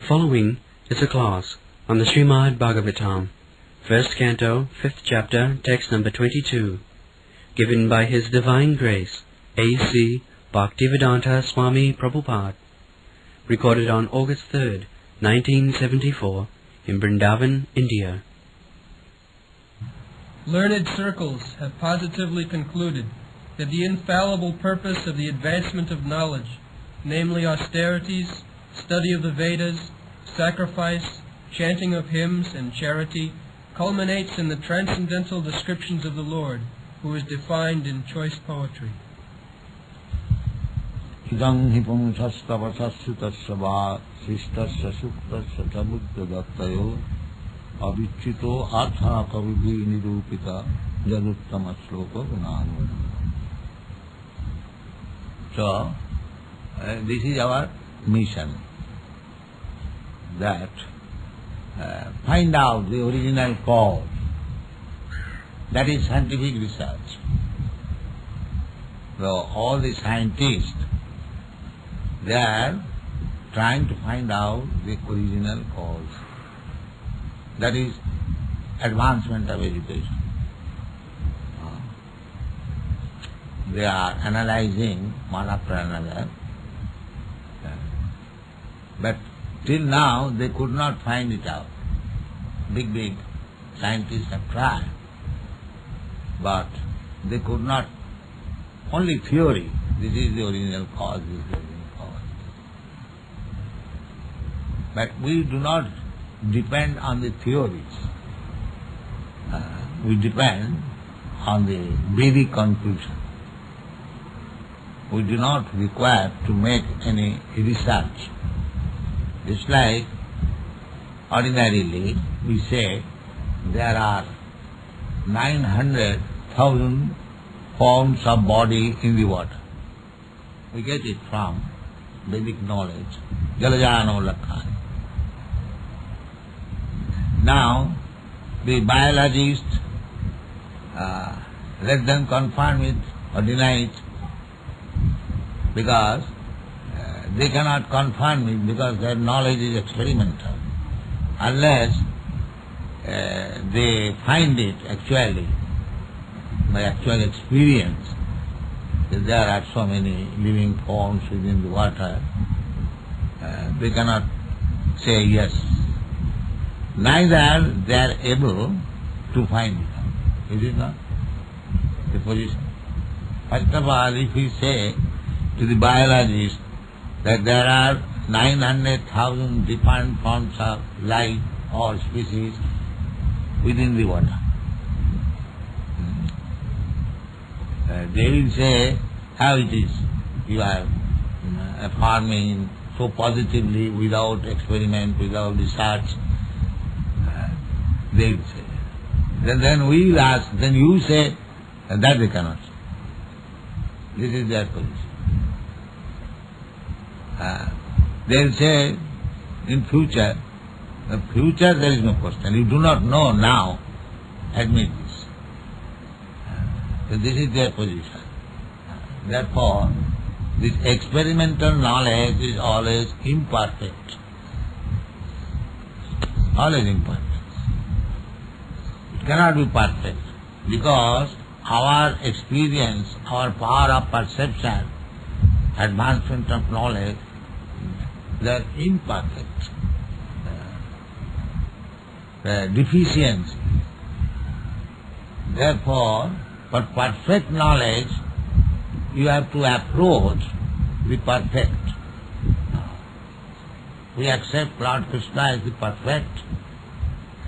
Following is a class on the Srimad Bhagavatam, first canto, 5th chapter, text number 22, given by His Divine Grace, A.C. Bhaktivedanta Swami Prabhupada, recorded on August 3rd, 1974, in Vrindaban, India. Learned circles have positively concluded that the infallible purpose of the advancement of knowledge, namely austerities, study of the Vedas, sacrifice, chanting of hymns, and charity, culminates in the transcendental descriptions of the Lord, who is defined in choice poetry. Idam hipam sastavasasutasya sishtasya suktasya tabuddhadattayo avichito atha kavibi nirupita jaduttama sloka gunanu. So, this is our mission, that find out the original cause. That is scientific research. So all the scientists, they are trying to find out the original cause. That is advancement of education. They are analyzing one after another, but till now they could not find it out. Big scientists have tried, but they could not. Only theory, this is the original cause, this is the original cause. But we do not depend on the theories. We depend on the Vedic conclusion. We do not require to make any research. Just like ordinarily we say there are 900,000 forms of body in the water. We get it from Vedic knowledge. Jalajano lakhani. Now the biologists let them confirm it or deny it, because they cannot confirm it, because their knowledge is experimental. Unless they find it actually, by actual experience, that there are so many living forms within the water, they cannot say yes. Neither they are able to find it. Is it not? The position. First of all, if we say to the biologist that there are 900,000 different forms of life or species within the water, they will say how it is. You are affirming so positively without experiment, without research. They will say. Then we will ask, then you say that they cannot say. This is their position. They will say in future there is no question. You do not know now, admit this. So this is their position. Therefore, this experimental knowledge is always imperfect. Always imperfect. It cannot be perfect, because our experience, our power of perception, advancement of knowledge, they are imperfect. Deficiency. Therefore, for perfect knowledge, you have to approach the perfect. We accept Lord Krishna as the perfect,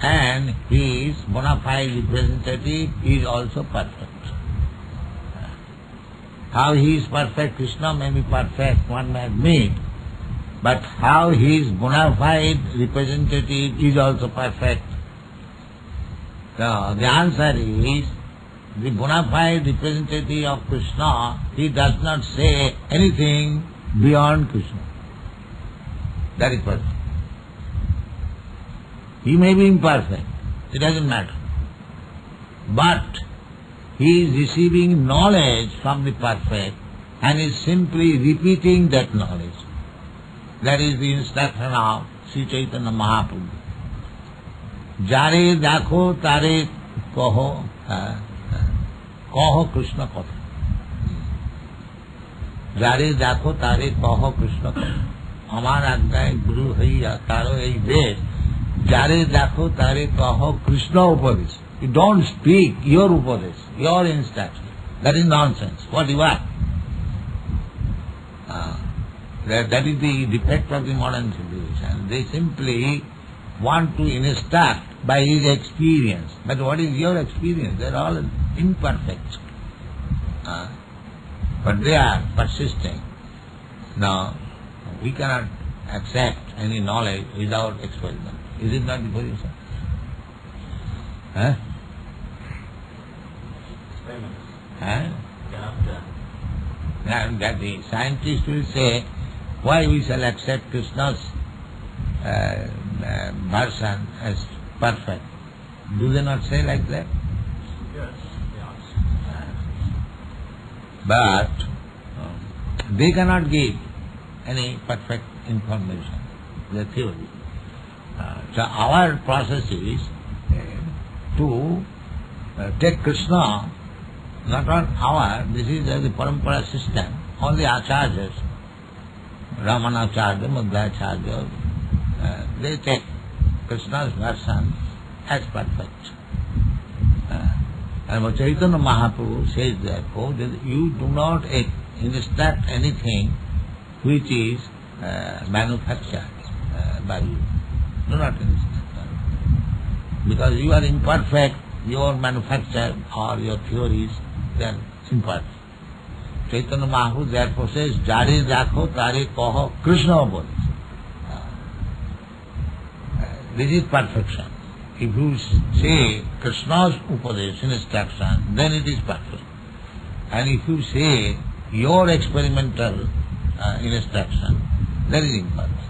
and his bona fide representative is also perfect. How he is perfect, Krishna may be perfect, one may admit, but how his bona fide representative is also perfect. So the answer is, the bona fide representative of Krishna, he does not say anything beyond Krishna. That is perfect. He may be imperfect, it doesn't matter. But he is receiving knowledge from the perfect and is simply repeating that knowledge. That is the instruction of Sri Chaitanya Mahaprabhu. Jare dakho tare kaho, kaho Krishna katha. Jare dakho tare kaho Krishna katha. Amar ajnaye guru haiya taro ei desh. Jare dakho tare kaho Krishna upadesh. You don't speak your upadesh, your instruction. That is nonsense. What you are? That is the defect of the modern civilization. They simply want to instruct by his experience. But what is your experience? They are all imperfect. But they are persisting. Now, we cannot accept any knowledge without experiment. Is it not the position? And that the scientists will say, why we shall accept Krishna's version as perfect? Do they not say like that? Yes. But they cannot give any perfect information, the theory. So our process is to take Krishna, not on our, this is the parampara system, all the acharyas, Ramanacharya, Madhvacharya, they take Krishna's version as perfect. And Chaitanya Mahaprabhu says therefore that you do not instruct anything which is manufactured by you. Do not instruct. Because you are imperfect, your manufacture or your theories, they are imperfect. Chaitanya Mahaprabhu therefore says, Jare dakho tare kaho Krishna upadesh. This is perfection. If you say Krishna's upadesh, instruction, then it is perfect. And if you say your experimental instruction, that is imperfect.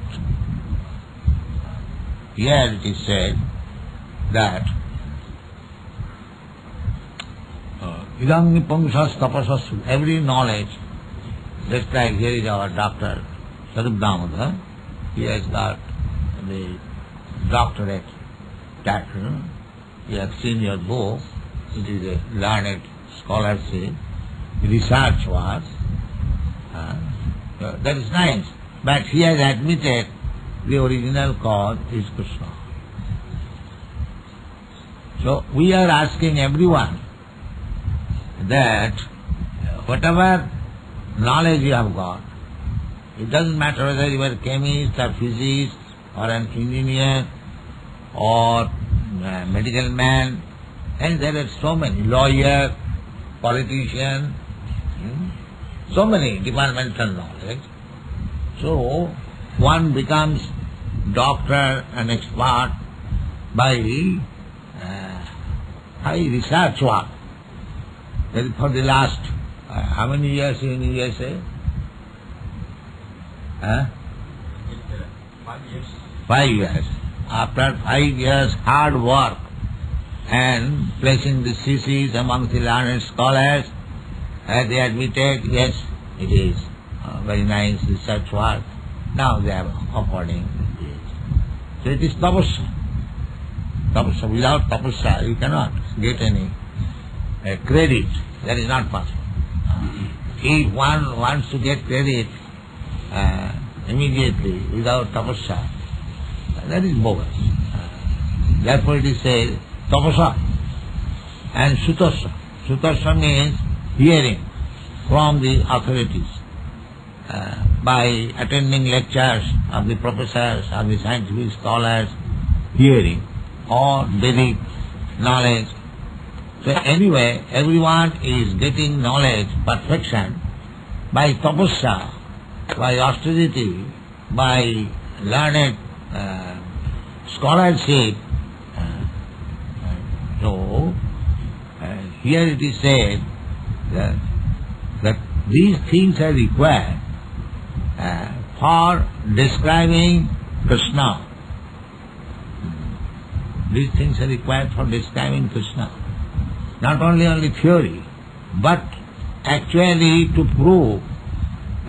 Here it is said that idam nipangusas tapasas, every knowledge, just like here is our doctor, Sarup Damodar, he has got the doctorate title. You have seen your book, it is a learned scholarship, research work. That is nice. But he has admitted the original cause is Krishna. So we are asking everyone that whatever knowledge you have got, it doesn't matter whether you are a chemist or physicist or an engineer or medical man, and there are so many, lawyer, politician, so many departmental knowledge. So one becomes doctor and expert by research work. That is for the last how many years in USA? 5 years. 5 years. After 5 years hard work and placing the theses among the learned scholars, they admitted, yes, it is very nice research work. Now they are affording this. So it is tapasya. Tapasya. Without tapasya you cannot get any credit. That is not possible. If one wants to get credit immediately without tapasya, that is bogus. Therefore it is said tapasya and sutasya. Sutasya means hearing from the authorities by attending lectures of the professors, of the scientific scholars, hearing, or Vedic knowledge. So anyway, everyone is getting knowledge, perfection, by tapasya, by austerity, by learned scholarship. So here it is said that these things are required for describing Krishna. These things are required for describing Krishna. Not only theory, but actually to prove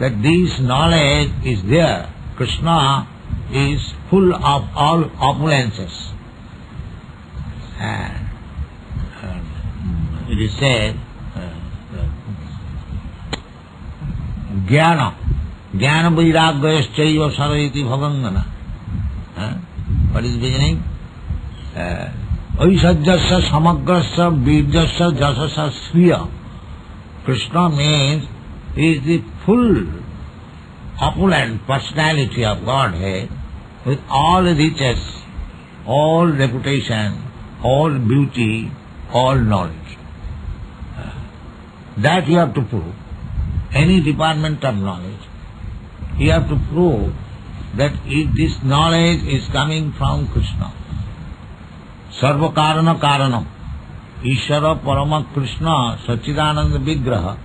that this knowledge is there. Krishna is full of all opulences. It is said, Jnana vairagyaschaiva sarayati bhavangana. What is beginning? Aisajyasya samagrasya virjasya jasasya sriya. Krishna means he is the full opulent personality of Godhead with all riches, all reputation, all beauty, all knowledge. That you have to prove. Any department of knowledge, you have to prove that if this knowledge is coming from Krishna. Sarva karana karanam. Ishvara parama Krishna Sachidananda Vigraha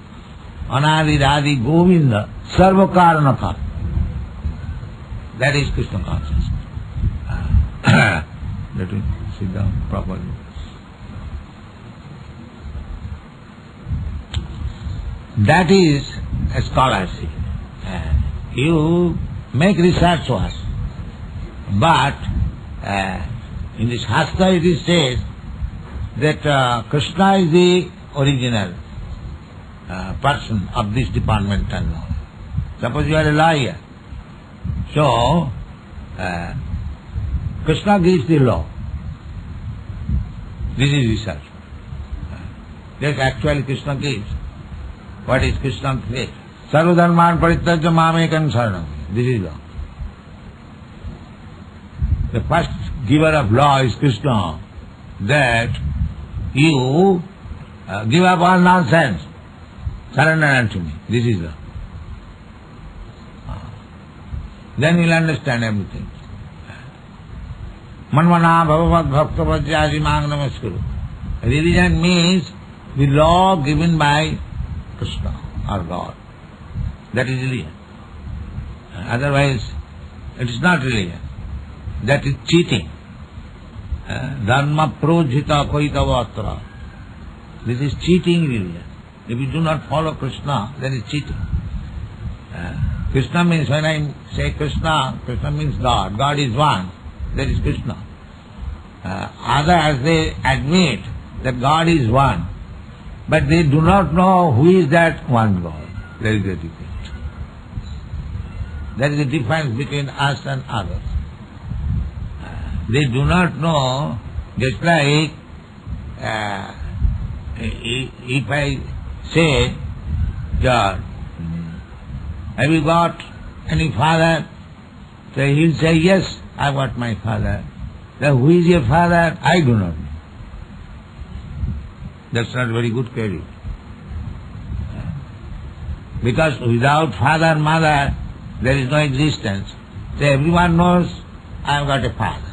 Anadiradi Govinda Sarva karana karanam. That is Krishna consciousness. Let me sit down properly. That is a scholarship. You make research work, but in this Shastra it is said that Krishna is the original person of this department and law. Suppose you are a lawyer, so Krishna gives the law. This is research. That actually Krishna gives. What is Krishna says? Sarva dharman parityajya mamekam saranam. This is law. The first giver of law is Krishna, that you give up all nonsense, surrender unto me. This is law. Then you will understand everything. Manvana bhavavat bhakta vajjasi mang namaskuru. Religion means the law given by Krishna or God. That is religion. Otherwise, it is not religion. That is cheating. Dharma projita koitavatra. This is cheating religion. If you do not follow Krishna, that is cheating. Krishna means, when I say Krishna, Krishna means God. God is one. That is Krishna. Others, they admit that God is one, but they do not know who is that one God. There is a difference. There is a difference between us and others. They do not know, just like if I say, God, have you got any father? So he will say, yes, I got my father. Then who is your father? I do not know. That's not very good credit. Because without father and mother, there is no existence. So everyone knows I have got a father.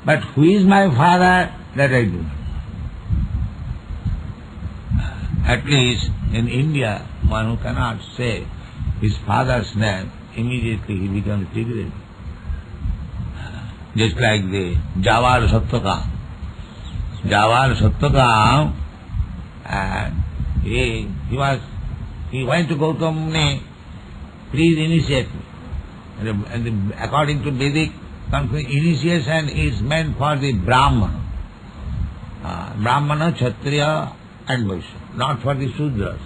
But who is my father, that I do not know. At least in India, one who cannot say his father's name, immediately he becomes degraded. Just like the Jawar Sattaka. Jawar Sattaka, he went to Gautama Muni, please initiate me. And according to Vedic initiation is meant for the Brahmana. Brahmana, Kshatriya and Vaishya, not for the Sudras.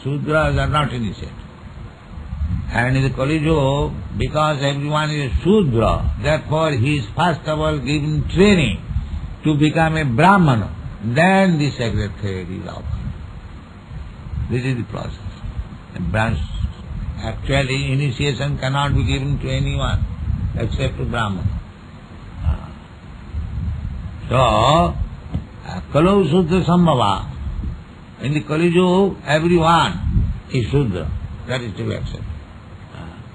Sudras are not initiated. And in the Kali Yuga, because everyone is a Sudra, therefore he is first of all given training to become a Brahmana. Then the secretary is offered. This is the process. Actually, initiation cannot be given to anyone except to Brahmana. So, Kalau Sudra Sambhava. In the Kali Yuga, everyone is Sudra. That is to be accepted.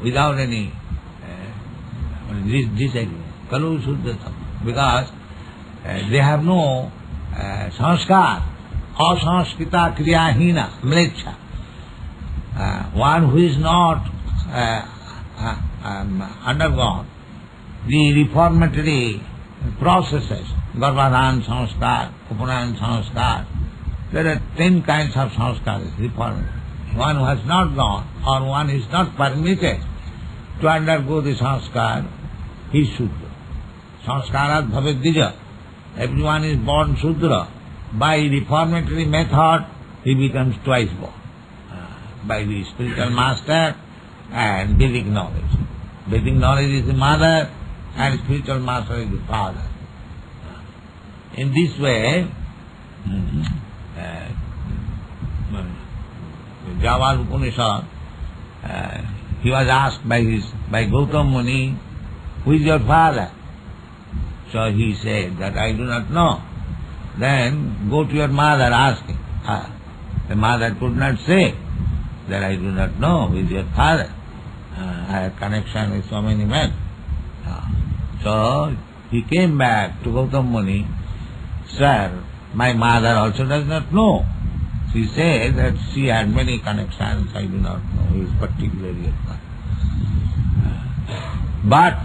Without any disagreement. Kalu Sudra Sambhava. Because they have no sanskar. Asanskrita kriyahina, mlecha. One who is not undergone the reformatory processes, Garbhadhan sanskar, Upanayana sanskar. There are 10 kinds of sanskars, reformatory. One who has not gone, or one is not permitted to undergo the sanskar, he is Shudra. Sanskarat bhavet dija. Everyone is born Shudra. By reformatory method, he becomes twice born. By the spiritual master and Vedic knowledge. Vedic knowledge is the mother and spiritual master is the father. In this way, Java Upanishad, he was asked by Gautam Muni, who is your father? So he said that I do not know. Then go to your mother, ask him. The mother could not say that I do not know who is your father. I have connection with so many men. So he came back to Gautam Muni. Sir, my mother also does not know. She said that she had many connections, I do not know who is particularly your father. But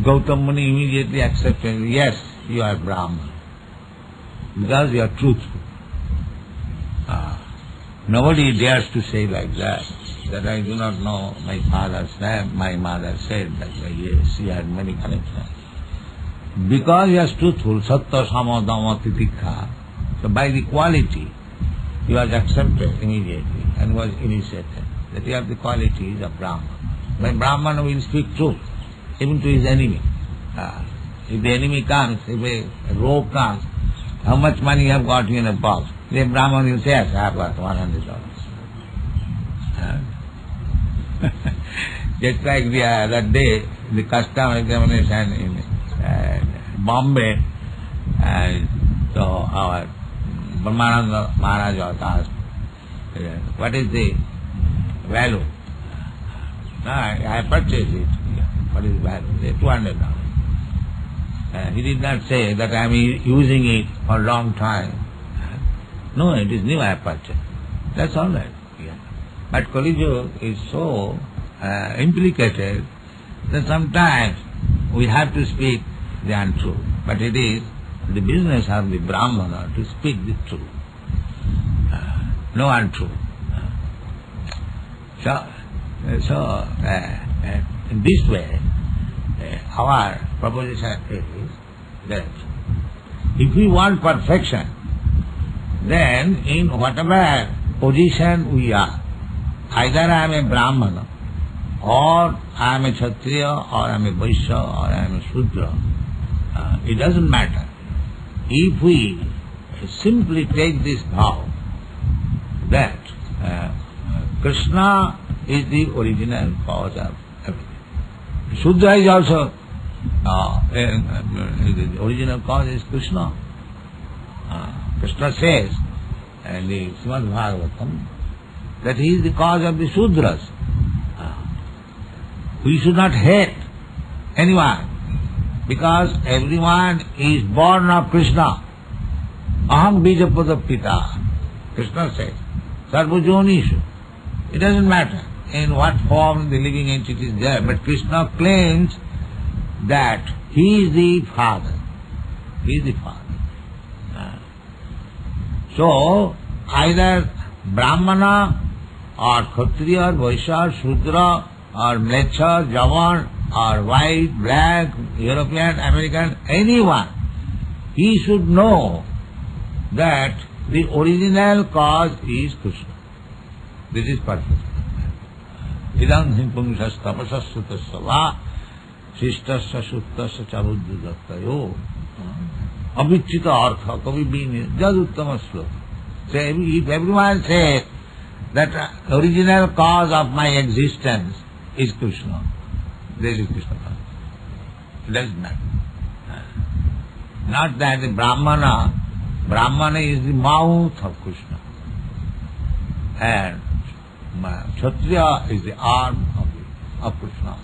Gautam Muni immediately accepted, yes, you are Brahman, because you are truthful. Nobody dares to say like that I do not know my father's name. My mother said that, yes, she had many connections. Because he was truthful, sattva, sama, dhamma, titikha, so by the quality, he was accepted immediately and was initiated. That he has the qualities of Brahman. By Brahman will speak truth, even to his enemy. If the enemy comes, if a rogue comes, how much money you have got in a box? The Brahman will say, yes, I have got $100. Just like the other day, the custom examination in Bombay, so our Brahmananda Maharaj was asked, what is the value? I purchased it. What is the value? $200. He did not say that I am using it for a long time. No, it is new I purchased. That's all right. But Kali Yuga is so implicated that sometimes we have to speak the untruth. But it is the business of the Brahmana to speak the truth. No untruth. So in this way, our proposition is that if we want perfection, then in whatever position we are, either I am a Brahmana, or I am a Kshatriya, or I am a Vaishya, or I am a Shudra, it doesn't matter. If we simply take this vow that Krishna is the original cause of everything. Shudra is also, the original cause is Krishna. Krishna says in the Srimad Bhagavatam that he is the cause of the Shudras. We should not hate anyone, because everyone is born of Krishna. Aham bijapada pita. Krishna says, sarva jonishu. It doesn't matter in what form the living entity is there, but Krishna claims that he is the father. He is the father. So, either Brahmana or Kshatriya, Vaishya, Shudra or Mlecha, Javan or white, black, European, American, anyone, he should know that the original cause is Krishna. This is perfect. Idam himpumshas tapasasya va shishtasya shuttasya chabuddhadattayo avichita artha kavi bini jad uttama sloka. So if everyone says that original cause of my existence is Krishna, this is Krishna. It doesn't matter. Not that the Brahmana is the mouth of Krishna, and Kshatriya is the arm of Krishna,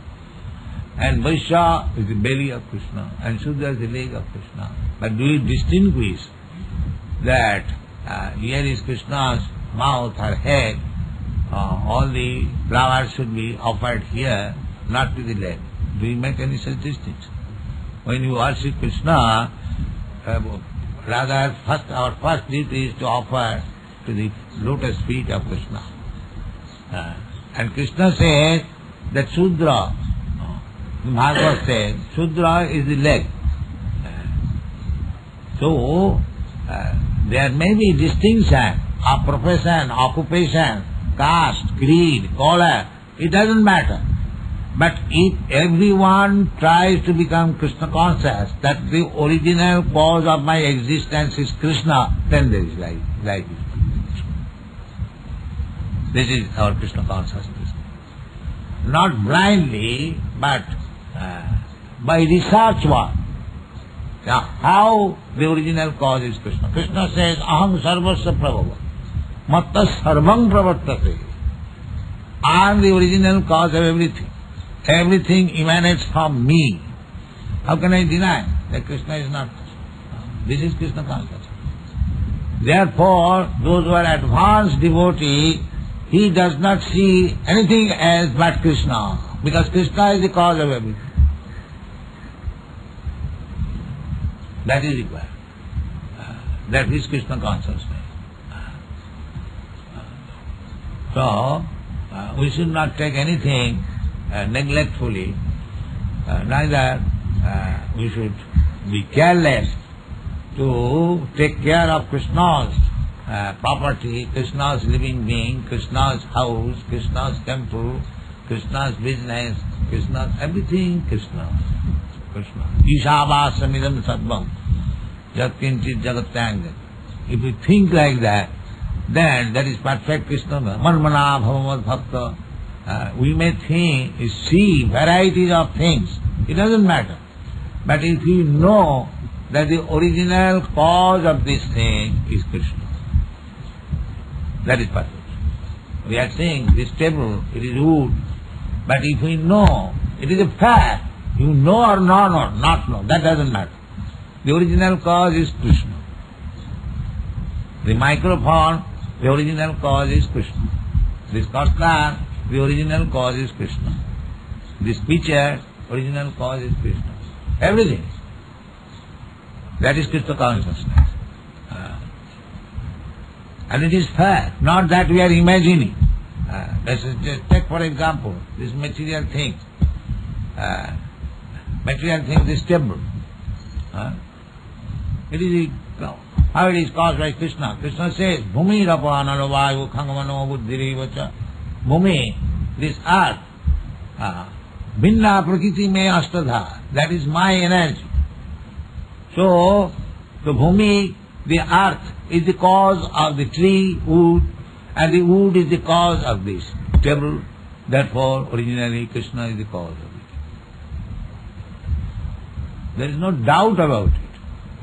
and Vaishya is the belly of Krishna, and Shudra is the leg of Krishna. But do you distinguish that here is Krishna's mouth or head, all the flowers should be offered here, not to the leg? Do you make any such distinction? When you worship Krishna, rather our first duty is to offer to the lotus feet of Krishna. And Krishna says that Shudra The Bhagavad says, Shudra is the leg. So, there may be distinction of profession, occupation, caste, creed, color, it doesn't matter. But if everyone tries to become Krishna conscious, that the original cause of my existence is Krishna, then there is life. This is our Krishna consciousness. Not blindly, but by research work. Now, how the original cause is Krishna? Krishna says, Aham sarvasya prabhava, matta sarvam pravartate. I am the original cause of everything. Everything emanates from me. How can I deny that Krishna is not? This is Krishna consciousness. Therefore, those who are advanced devotee, he does not see anything else but Krishna, because Krishna is the cause of everything. That is required. That is Krishna consciousness. So, we should not take anything neglectfully, neither we should be careless to take care of Krishna's property, Krishna's living being, Krishna's house, Krishna's temple, Krishna's business, Krishna's everything, Krishna. Ishavāsamidam sarvam yatkinchit jagatyanga. If we think like that, then that is perfect Krishna. Manmana bhavamad bhakta. We may think, see varieties of things. It doesn't matter. But if we know that the original cause of this thing is Krishna, that is perfect. We are saying this table, it is wood. But if we know, it is a fact, you know or not know, that doesn't matter. The original cause is Krishna. The microphone, the original cause is Krishna. This curtain, the original cause is Krishna. This picture, original cause is Krishna. Everything. That is Krishna consciousness. And it is fact, not that we are imagining. Just take for example, this material thing. This table. It is how it is caused by Krishna. Krishna says, Bhumi rapanana vayu khangamano buddhirivacha. Bhumi, this earth, binna prakriti me astadha, that is my energy. So, the Bhumi, the earth, is the cause of the tree, wood, and the wood is the cause of this table. Therefore, originally Krishna is the cause of it. There is no doubt about it.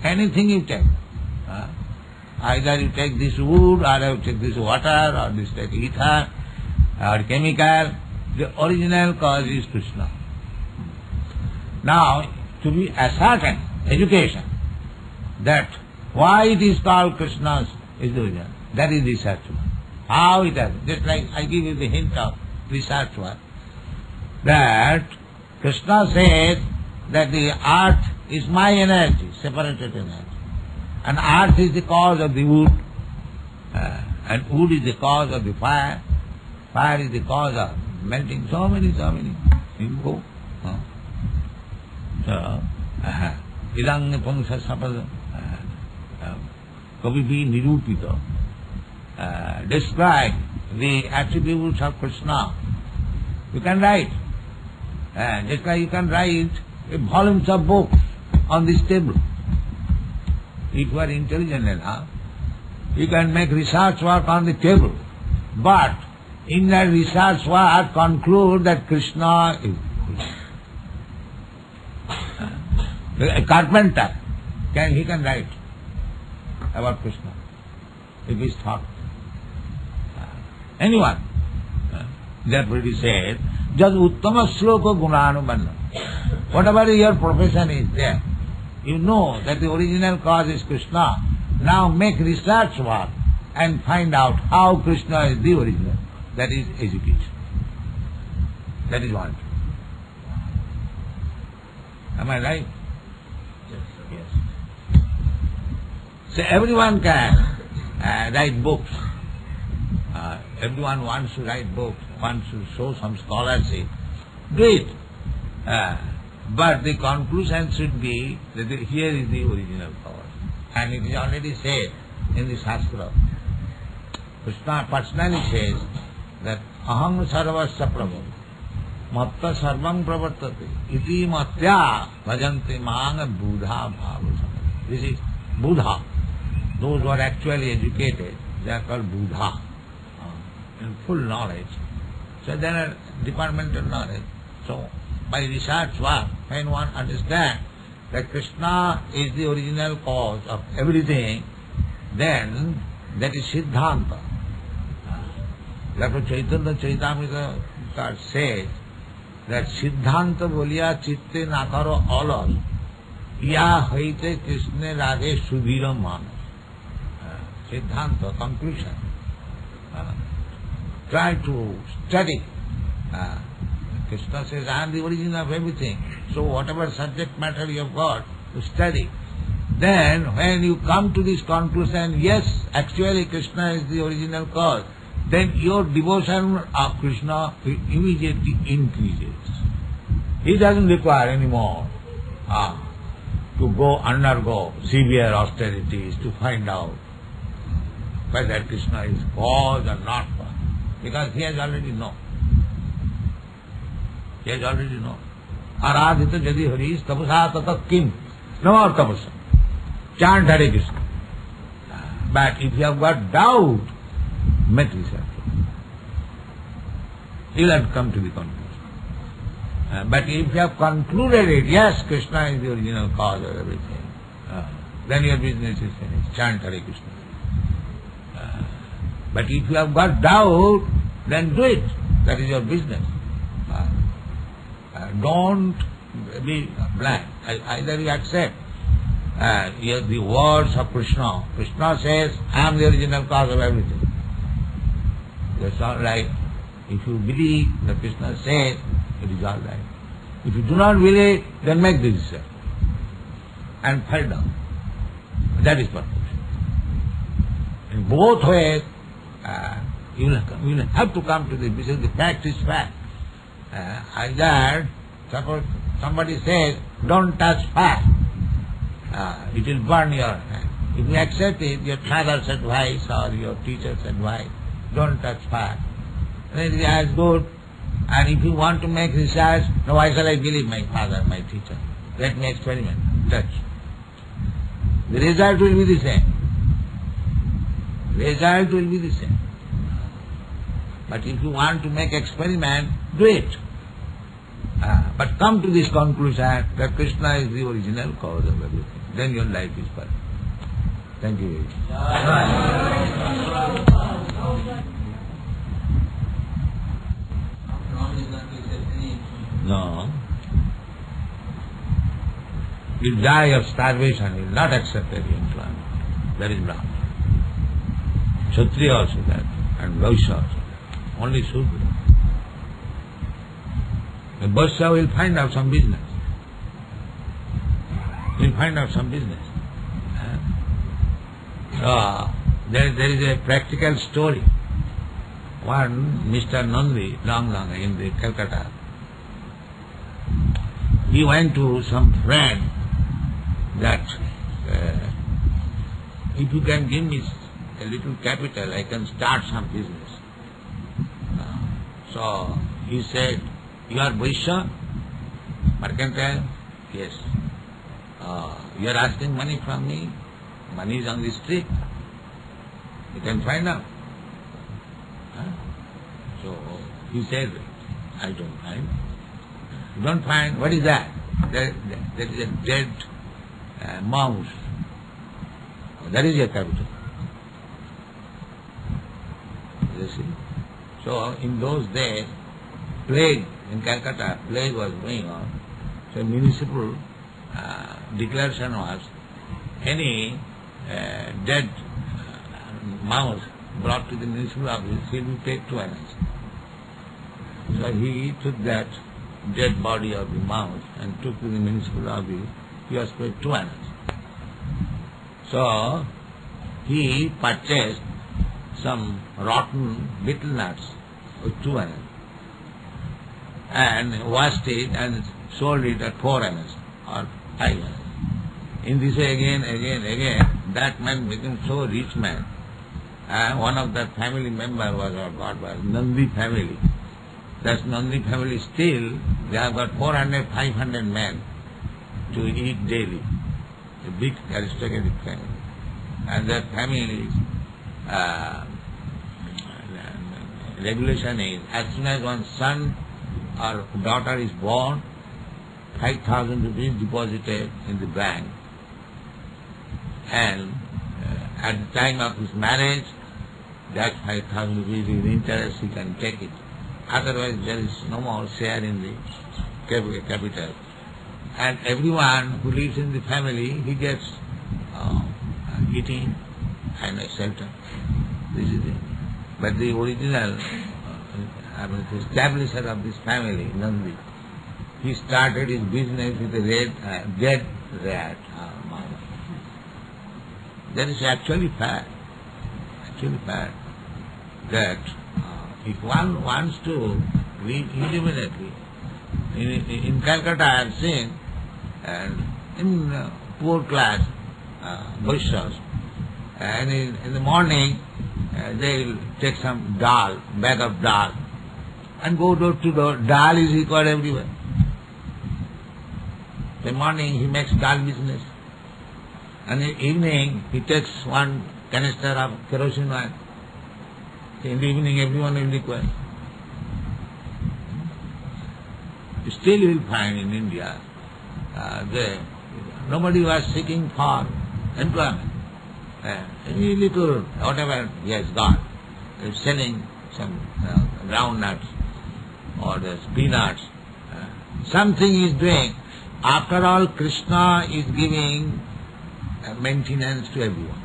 Anything you take. Either you take this wood, or you take this water, or this take ether, or chemical, the original cause is Krishna. Now, to be ascertained, education, that why it is called Krishna's is the original. That is research work. How it happens. Just like I give you the hint of research work, that Krishna says that the earth is my energy, separated energy. And earth is the cause of the wood, and wood is the cause of the fire, fire is the cause of melting, so many. You go. So, idang pangsa sapada kavibi nirupita, describe the attributes of Krishna. You can write. Just like you can write volumes of books on this table. If you are intelligent enough, you can make research work on the table. But in that research work, conclude that Krishna is a carpenter. He can write about Krishna if he is thought. Anyone. Therefore it is said, Jad uttama sloka gunanubanna. Whatever your profession is there, you know that the original cause is Krishna. Now make research work and find out how Krishna is the original. That is education. That is one. Am I right? Yes. So everyone can write books. Everyone wants to write books, wants to show some scholarship. Do it. But the conclusion should be that here is the original cause. And it is already said in the Shastra. Krishna personally says that aham sarvasya prabhu matta sarvam pravartate iti matya bhajante maanga buddha bhava. This is Buddha. Those who are actually educated, they are called Buddha, in full knowledge. So there are departmental knowledge. So by research work, when one understands that Krishna is the original cause of everything, then that is Siddhanta. Therefore Chaitanya Chaitamrita says that Siddhanta bolia chitte nakaro alas ya haite Krishna rage sudhira manas. Siddhanta, conclusion. Try to study. Krishna says, I am the origin of everything. So whatever subject matter you have got, to study. Then when you come to this conclusion, yes, actually Krishna is the original cause, then your devotion of Krishna immediately increases. He doesn't require anymore to undergo severe austerities to find out whether Krishna is cause or not cause. Because he has already known. He has already known. Aradhita jadi haris tapasa tata kim. No more tapasa. Chant Hare Krishna. But if you have got doubt, make research. You will have to come to the conclusion. But if you have concluded it, yes, Krishna is the original cause of everything, then your business is finished. Chant Hare Krishna. But if you have got doubt, then do it. That is your business. Don't be blind. Either you accept the words of Krishna. Krishna says, I am the original cause of everything. That's all right. If you believe that Krishna says, it is all right. If you do not believe, then make the decision and fall down. That is purpose. In both ways, you will have to come to this, because the fact is fact. Either, suppose somebody says, don't touch fire, it will burn your hand. If you accept it, your father's advice or your teacher's advice, don't touch fire, then it is as good. And if you want to make research, no, why shall I believe my father, my teacher? Let me experiment, touch. The result will be the same. Result will be the same. But if you want to make experiment, do it. But come to this conclusion that Krishna is the original cause of everything. Then your life is perfect. Thank you very much. No. You die of starvation, you will not accept any employment. That is Brahman. Kshatriya also that, and Vaishya also that. Only Shudra. The Vaishya will find out some business. He will find out some business. So, there is a practical story. One, Mr. Nandi, long in the Calcutta, he went to some friend that if you can give me a little capital, I can start some business. So he said, you are Vaishya, mercantile? Yes. You are asking money from me? Money is on the street. You can find out. So he said, I don't find. You don't find? What is that? That is a dead mouse. That is your capital. You see? So in those days, plague in Calcutta, plague was going on. So municipal declaration was, any dead mouse brought to the municipal office, he will be paid 2 annas. So he took that dead body of the mouse and took to the municipal office. He was paid 2 annas. So he purchased some rotten betel nuts with 2 annas and washed it and sold it at 4 ms or 5 ms. In this way again, that man became so rich man. One of that family member was Nandi family. That Nandi family still, they have got 400, 500 men to eat daily. A big aristocratic family. And that family's regulation is, as soon as one son or daughter is born, 5,000 rupees deposited in the bank. And at the time of his marriage, that 5,000 rupees with interest, he can take it. Otherwise, there is no more share in the capital. And everyone who lives in the family, he gets eating and a shelter. This is it. But the original, the establisher of this family, Nandi, he started his business with a dead rat. That is actually fact. That if one wants to live illuminately, in Calcutta I have seen, and in poor class Vaishyas, and in the morning they will take some dal, bag of dal, and go door to door. Dal is required everywhere. In the morning he makes dal business, and in the evening he takes one canister of kerosene oil. In the evening everyone will require. Still you will find in India, nobody was seeking for employment. Any little, whatever he has got, he is selling some groundnuts or the peanuts. Something he is doing. After all, Krishna is giving maintenance to everyone.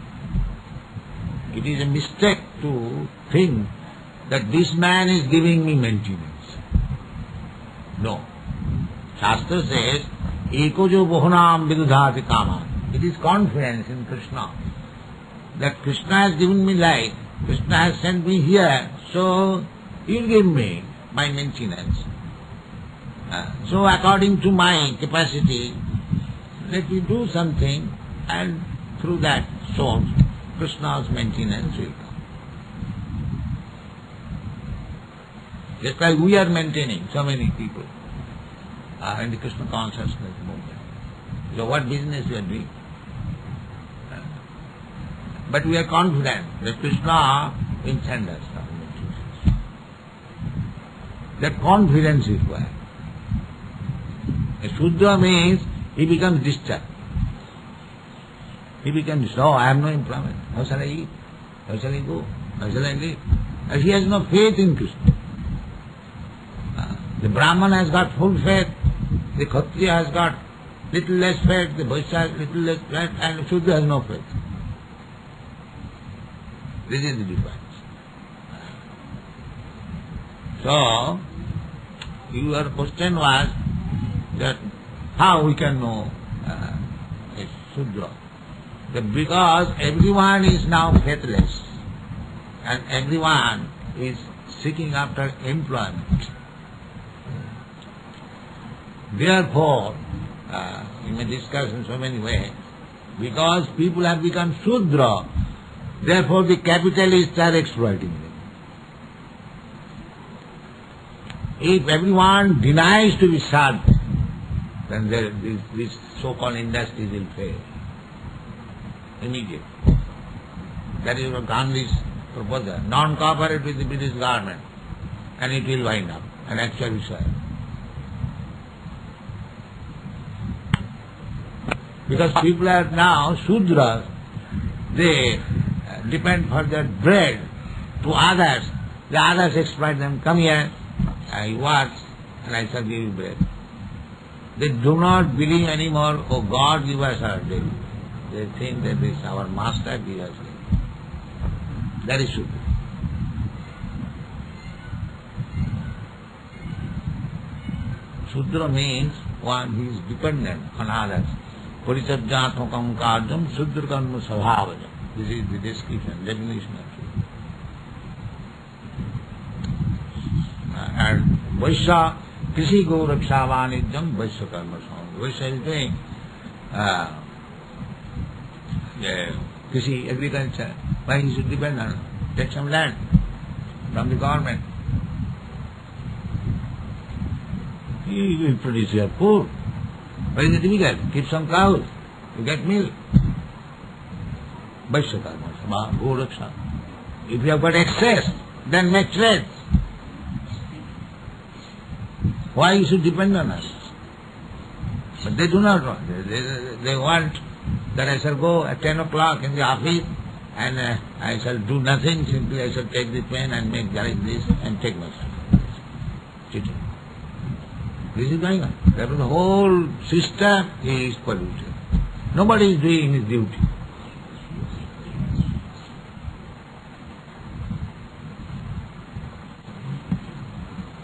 It is a mistake to think that this man is giving me maintenance. No. Shastra says, Eko jo bohunam vidudhati kama. It is confidence in Krishna. That Krishna has given me life, Krishna has sent me here, so he will give me my maintenance. So according to my capacity, let me do something, and through that source, Krishna's maintenance will come. Just like we are maintaining so many people in the Krishna consciousness movement. So what business we are doing? But we are confident that Krishna will send us our maintenance. That confidence is required. A Shudra means he becomes disturbed. He becomes, oh, I have no employment. How shall I eat? How shall I go? How shall I live? And he has no faith in Krishna. The Brahman has got full faith, the Kshatriya has got little less faith, the Vaishya has little less faith, and the Shudra has no faith. This is the difference. So, your question was that how we can know a Shudra. That because everyone is now faithless and everyone is seeking after employment. Therefore, we may discuss in so many ways, because people have become Shudra, therefore the capitalists are exploiting them. If everyone denies to be served, then these so-called industries will fail immediately. That is what Gandhi's proposal. Non-cooperate with the British government, and it will wind up an actual soil. Because people are now Shudras, they depend for their bread to others. The others exploit them. Come here, I work, and I shall give you bread. They do not believe anymore, oh God give us our daily. They think that this our master give us daily. That is Shudra. Shudra means one who is dependent on others. Parichajyatmakam karyam Sudra-karma svabhavajam. This is the description, definition of Shudra. And Vaishya Krishi Gaurakshavanijam Vaishya Karma Samam. Vaishya is doing Krishi agriculture. Why he should depend on? Take some land from the government. He will produce your food. Why is it difficult? Keep some cows, you get milk. Vaishya Karma Samam, Gauraksha. If you have got excess, then make trade. Why you should depend on us? But they do not want. They want that I shall go at 10 o'clock in the office and I shall do nothing, simply I shall take the pen and make like this and take myself. Cheating. This is going on. Therefore the whole system is polluted. Nobody is doing his duty.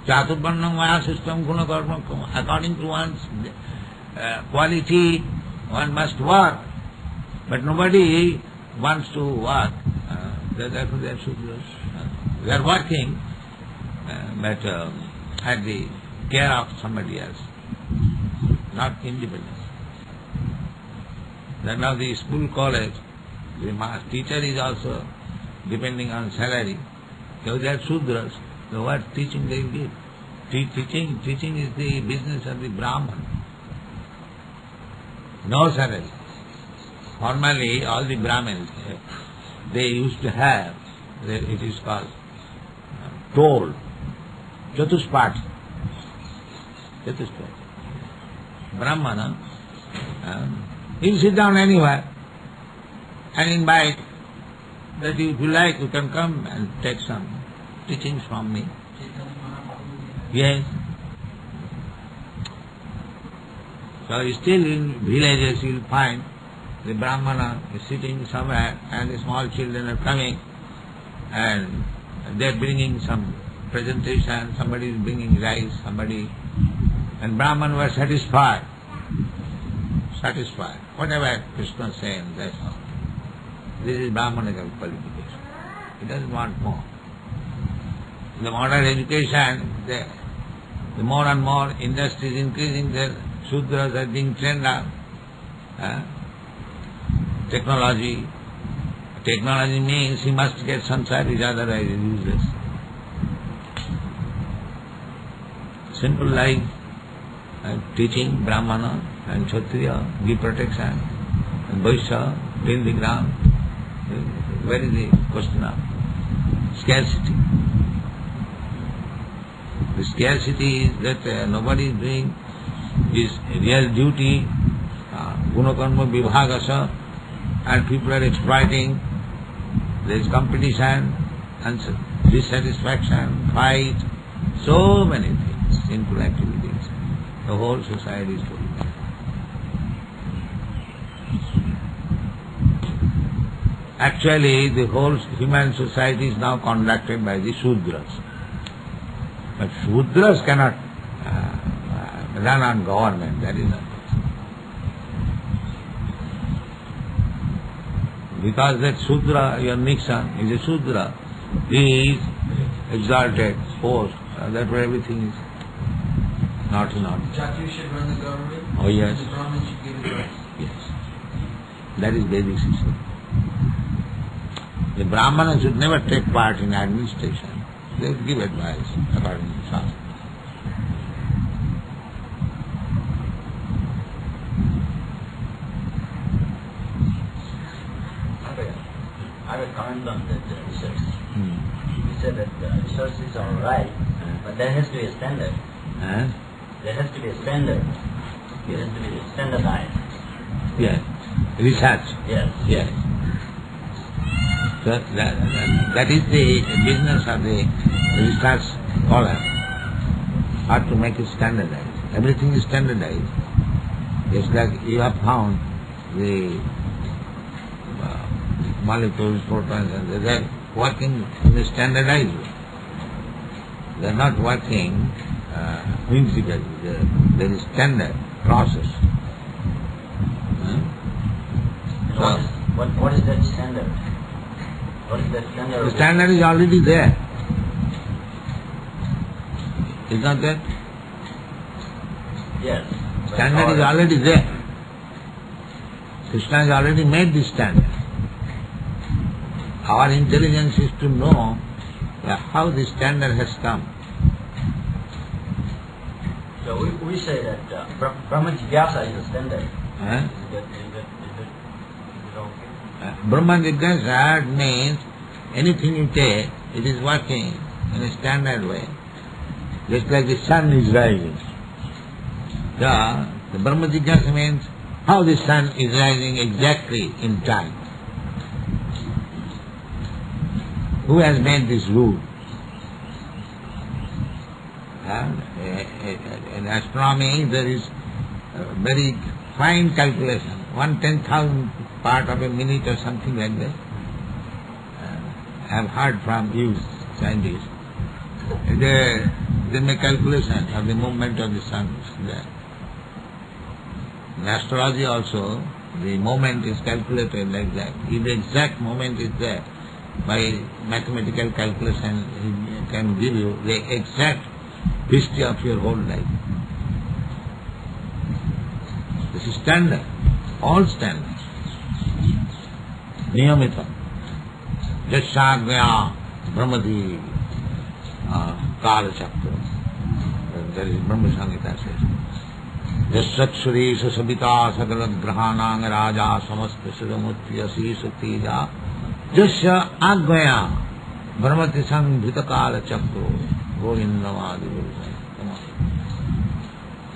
Chaturvarnam Maya system, guna karma, according to one's quality, one must work. But nobody wants to work. Therefore they are Sudras. They are working, but at the care of somebody else, not independent. Then now the school, college, the teacher is also depending on salary. So they are Sudras. So what teaching they give? Teaching is the business of the Brahman. No salary. Formerly all the Brahmins, they used to have, it is called toll, Chatuspat. Brahmana, he will sit down anywhere and invite that if you like you can come and take some teachings from me. Yes. So still in villages you will find the Brahmana is sitting somewhere and the small children are coming and they are bringing some presentation, somebody is bringing rice, somebody, and Brahman was satisfied. Whatever Krishna is saying, that's all. This is Brahmanical qualification. He doesn't want more. The modern education, the more and more industry is increasing, the Sudras are being trained up. Technology means he must get some service, otherwise he is useless. Simple life, teaching Brahmana and Kshatriya, give protection, and Vaishya, till the ground. Where is the question of scarcity? The scarcity is that nobody is doing his real duty, gunakarma vibhagasa, and people are exploiting. There is competition and dissatisfaction, fight, so many things, sinful activities. The whole society is full. Actually, the whole human society is now conducted by the Sudras. But Sudras cannot run on government, that is not possible. Because that Sudra, your Nixon, is a Sudra. He is exalted, forced, therefore everything is not in order. Kshatriya should run the government? Oh yes. The Brahmin should give advice? Yes. That is Vedic system. The Brahmana should never take part in administration. They will give advice according to Shastra. I will comment on that research. You said that researches are right, but there has to be a standard. There has to be a standard. It has to be standardized. Yes. Research. Yes. Yes. So that is the business of the research scholar, how to make it standardized. Everything is standardized. Just like you have found the molecules, protons, and they are working in a standardized way. They are not working whimsically. There is standard process. So what is that standard? What is that standard? The standard is already there. Is not that? Yes. Standard is already there. Krishna has already made this standard. Our intelligence is to know how this standard has come. So we say that Brahma Jigyasa is the standard. Is it okay? Brahma Jigyasa means anything you take, it is working in a standard way. Just like the sun is rising. The Brahma Jigyasa means how the sun is rising exactly in time. Who has made this rule? In astronomy there is a very fine calculation, 1/10,000th part of a minute or something like that. I have heard from you scientists. They make calculation of the movement of the sun there. In astrology also, the moment is calculated like that. If the exact moment is there, by mathematical calculation, it can give you the exact history of your whole life. This is standard, all standard. Niyamita. Jasagya Brahmadi Kala Chakra. That is Brahma Samhita says. Jasaksuresha Sabita Sakala Grahanang Raja Samasta Sudamutya Sisatija Jasya Agvaya Brahmati Samhita Kala Chakra Govindamadi.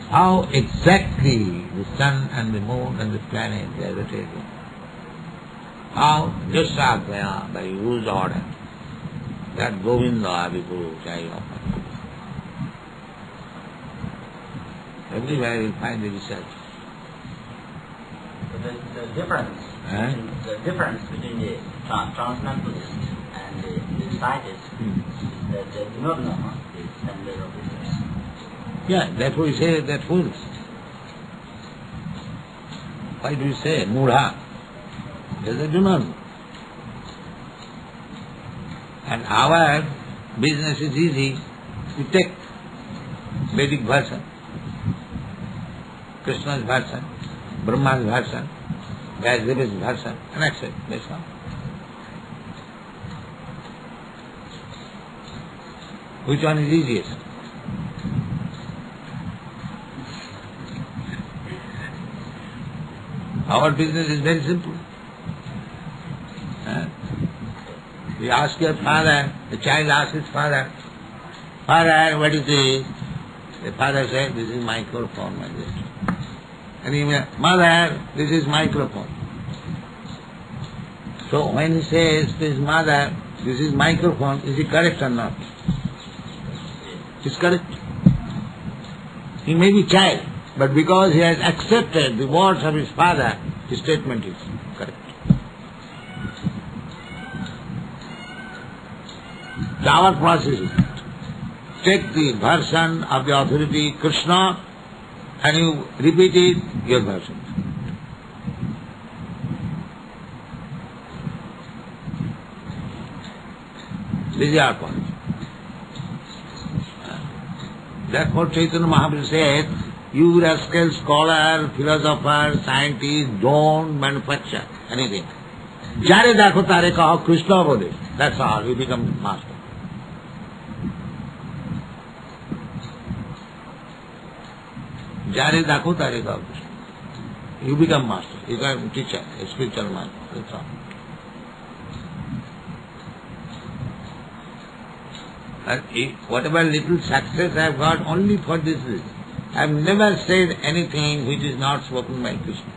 How exactly the sun and the moon and the planet are rotating. How Jasya Agvaya, by whose order? That Govinda Abhiguru Jaya. Everywhere you will find the research. But the difference, the difference between the transcendentalists and the scientists is that they do not know the standard of business. Yeah, therefore we say that fools. Why do you say mudha? Because they do not know. And our business is easy. We take Vedic version, Krishna's version, Brahma's version, VedaBase version, and accept. That's all. Which one is easiest? Our business is very simple. You ask your father, the child asks his father, Father, what is this? The father said, this is microphone, my dear. And he said, Mother, this is microphone. So when he says to his mother, this is microphone, is he correct or not? He's correct. He may be child, but because he has accepted the words of his father, his statement is correct. So our process is take the version of the authority Krishna and you repeat it, your version. This is our point. Therefore Chaitanya Mahaprabhu said, you rascal scholar, philosopher, scientist, don't manufacture anything. Jare dakho tare kaho Krishna bole. That's all, you become master. Jare dakho tare kaho Krishna. You become master, you become teacher, a spiritual man. That's all. And whatever little success I have got only for this reason. I have never said anything which is not spoken by Krishna.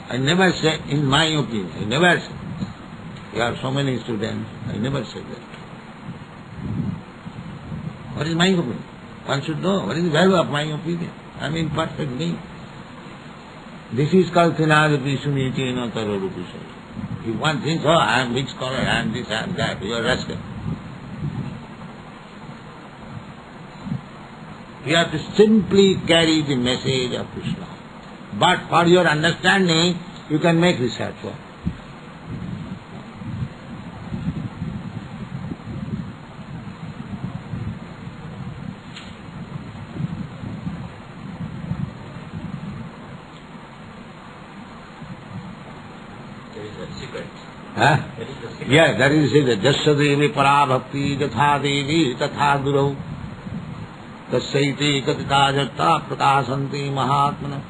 I never said, in my opinion, I never said. There are so many students, I never said that. What is my opinion? One should know what is the value of my opinion. I am imperfect being. This is called Tinadapi Suniti no Tarorupi. If one thinks, oh, I am big scholar, I am this, I am that, you are rascal. You have to simply carry the message of Krishna. But for your understanding, you can make research work. There is a secret. Huh? That is the secret. Yes, that is it. Jasya devi para bhakti jatha devi tatha guru tasyaiti katita jatta prakasanti mahatmana.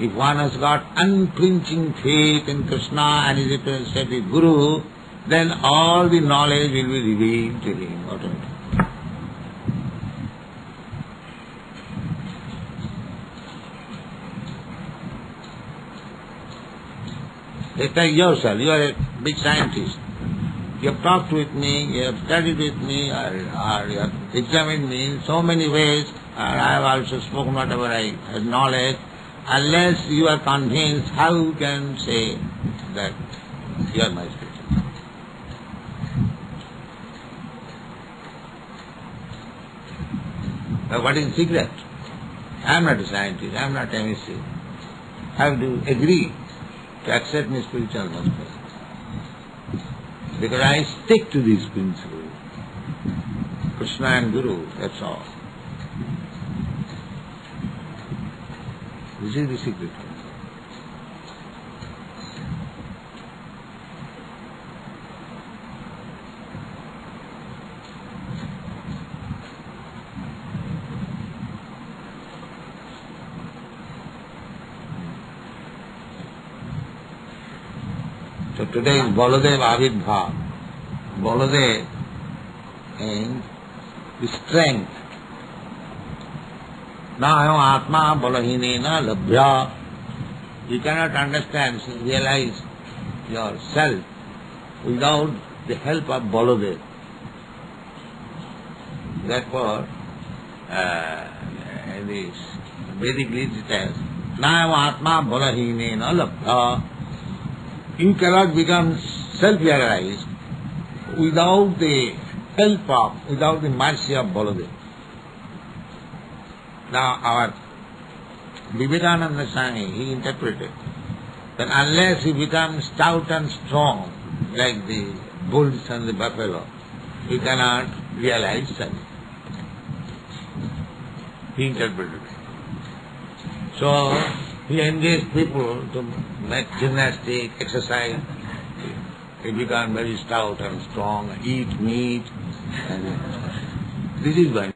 If one has got unflinching faith in Krishna and is eternal Guru, then all the knowledge will be revealed to him automatically. Take yourself, you are a big scientist. You have talked with me, you have studied with me, or you have examined me in so many ways, and I have also spoken whatever I have knowledge. Unless you are convinced, how you can say that you are my spiritual? But what is the secret? I am not a scientist, I am not a mystic. I have to agree to accept my spiritual master. Because I stick to these principles. Krishna and Guru, that's all. This is the secret. So today is Baladev Avirbhav. Baladev and the strength. Now I am Atma Balahinena Labhya. You cannot understand, realize yourself without the help of Baladev. Therefore, this Vedic literature, Now I am Atma Balahinena Labhya. You cannot become self-realized without the help of, without the mercy of Baladev. Now our Vivekananda Swami, he interpreted that unless he becomes stout and strong like the bulls and the buffalo, he cannot realize self. He interpreted it. So he engaged people to make gymnastics, exercise. They become very stout and strong, eat meat. And this is why.